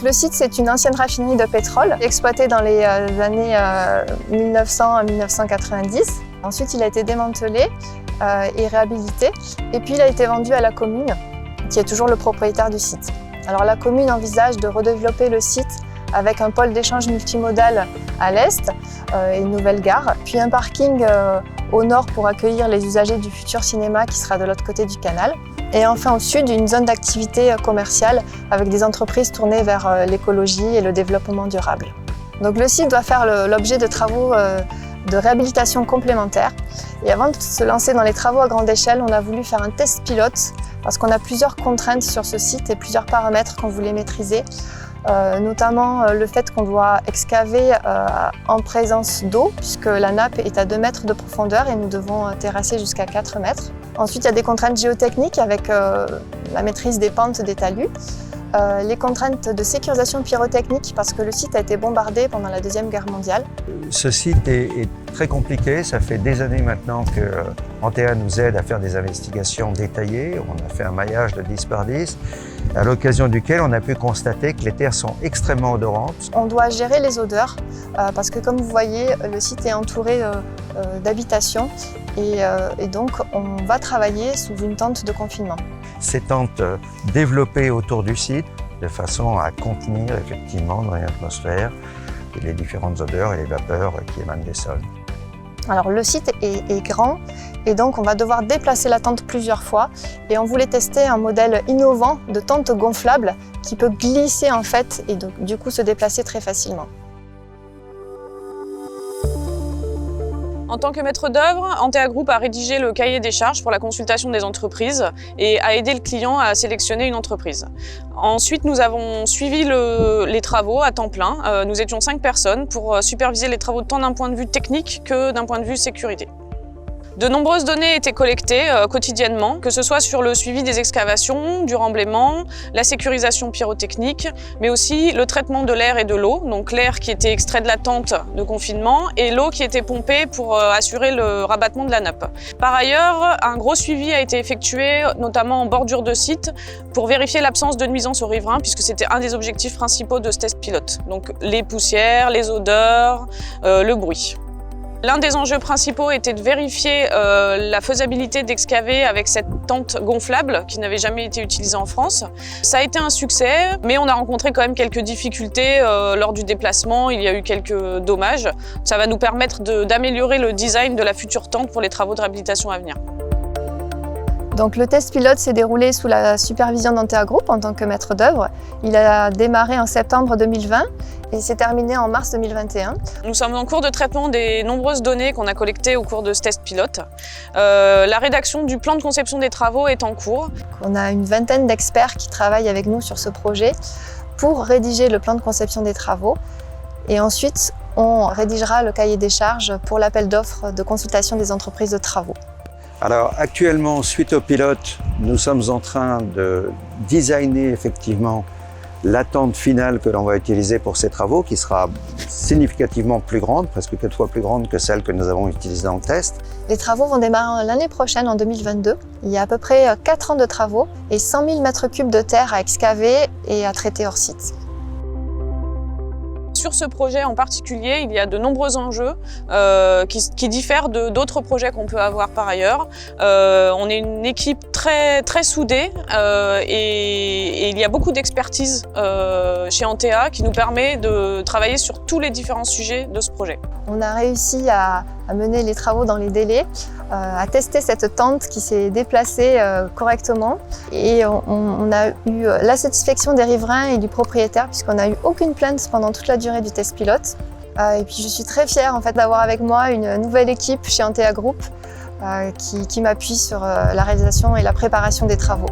le site, c'est une ancienne raffinerie de pétrole exploitée dans les années 1900 à 1990. Ensuite, il a été démantelé et réhabilité. Et puis, il a été vendu à la commune, qui est toujours le propriétaire du site. Alors, la commune envisage de redévelopper le site avec un pôle d'échange multimodal à l'est et une nouvelle gare, puis un parking au nord pour accueillir les usagers du futur cinéma qui sera de l'autre côté du canal. Et enfin au sud, une zone d'activité commerciale avec des entreprises tournées vers l'écologie et le développement durable. Donc le site doit faire l'objet de travaux de réhabilitation complémentaires. Et avant de se lancer dans les travaux à grande échelle, on a voulu faire un test pilote parce qu'on a plusieurs contraintes sur ce site et plusieurs paramètres qu'on voulait maîtriser. Notamment le fait qu'on doit excaver en présence d'eau, puisque la nappe est à 2 mètres de profondeur et nous devons terrasser jusqu'à 4 mètres. Ensuite, il y a des contraintes géotechniques avec la maîtrise des pentes des talus, les contraintes de sécurisation pyrotechnique parce que le site a été bombardé pendant la Deuxième Guerre mondiale. Ce site est très compliqué, ça fait des années maintenant que Antea nous aide à faire des investigations détaillées. On a fait un maillage de 10 par 10, à l'occasion duquel on a pu constater que les terres sont extrêmement odorantes. On doit gérer les odeurs parce que comme vous voyez, le site est entouré d'habitations et donc on va travailler sous une tente de confinement. Ces tentes développées autour du site de façon à contenir effectivement dans l'atmosphère les différentes odeurs et les vapeurs qui émanent des sols. Alors le site est grand et donc on va devoir déplacer la tente plusieurs fois et on voulait tester un modèle innovant de tente gonflable qui peut glisser en fait et donc, du coup se déplacer très facilement. En tant que maître d'œuvre, Antea Group a rédigé le cahier des charges pour la consultation des entreprises et a aidé le client à sélectionner une entreprise. Ensuite, nous avons suivi les travaux à temps plein. Nous étions 5 personnes pour superviser les travaux tant d'un point de vue technique que d'un point de vue sécurité. De nombreuses données étaient collectées quotidiennement, que ce soit sur le suivi des excavations, du remblaiement, la sécurisation pyrotechnique, mais aussi le traitement de l'air et de l'eau, donc l'air qui était extrait de la tente de confinement et l'eau qui était pompée pour assurer le rabattement de la nappe. Par ailleurs, un gros suivi a été effectué, notamment en bordure de site, pour vérifier l'absence de nuisances aux riverains, puisque c'était un des objectifs principaux de ce test pilote. Donc les poussières, les odeurs, le bruit. L'un des enjeux principaux était de vérifier la faisabilité d'excaver avec cette tente gonflable qui n'avait jamais été utilisée en France. Ça a été un succès, mais on a rencontré quand même quelques difficultés lors du déplacement. Il y a eu quelques dommages. Ça va nous permettre d'améliorer le design de la future tente pour les travaux de réhabilitation à venir. Donc le test pilote s'est déroulé sous la supervision d'Antea Group en tant que maître d'œuvre. Il a démarré en septembre 2020 et s'est terminé en mars 2021. Nous sommes en cours de traitement des nombreuses données qu'on a collectées au cours de ce test pilote. La rédaction du plan de conception des travaux est en cours. On a une vingtaine d'experts qui travaillent avec nous sur ce projet pour rédiger le plan de conception des travaux. Et ensuite, on rédigera le cahier des charges pour l'appel d'offres de consultation des entreprises de travaux. Alors actuellement, suite au pilote, nous sommes en train de designer effectivement la tente finale que l'on va utiliser pour ces travaux, qui sera significativement plus grande, presque 4 fois plus grande que celle que nous avons utilisée dans le test. Les travaux vont démarrer l'année prochaine, en 2022. Il y a à peu près 4 ans de travaux et 100 000 m3 de terre à excaver et à traiter hors site. Sur ce projet en particulier, il y a de nombreux enjeux qui diffèrent d'autres projets qu'on peut avoir par ailleurs. On est une équipe très soudée et il y a beaucoup d'expertise chez Antea qui nous permet de travailler sur tous les différents sujets de ce projet. On a réussi à mener les travaux dans les délais, à tester cette tente qui s'est déplacée correctement et on a eu la satisfaction des riverains et du propriétaire puisqu'on n'a eu aucune plainte pendant toute la durée du test pilote. Et puis je suis très fière en fait, d'avoir avec moi une nouvelle équipe chez Antea Group qui m'appuie sur la réalisation et la préparation des travaux.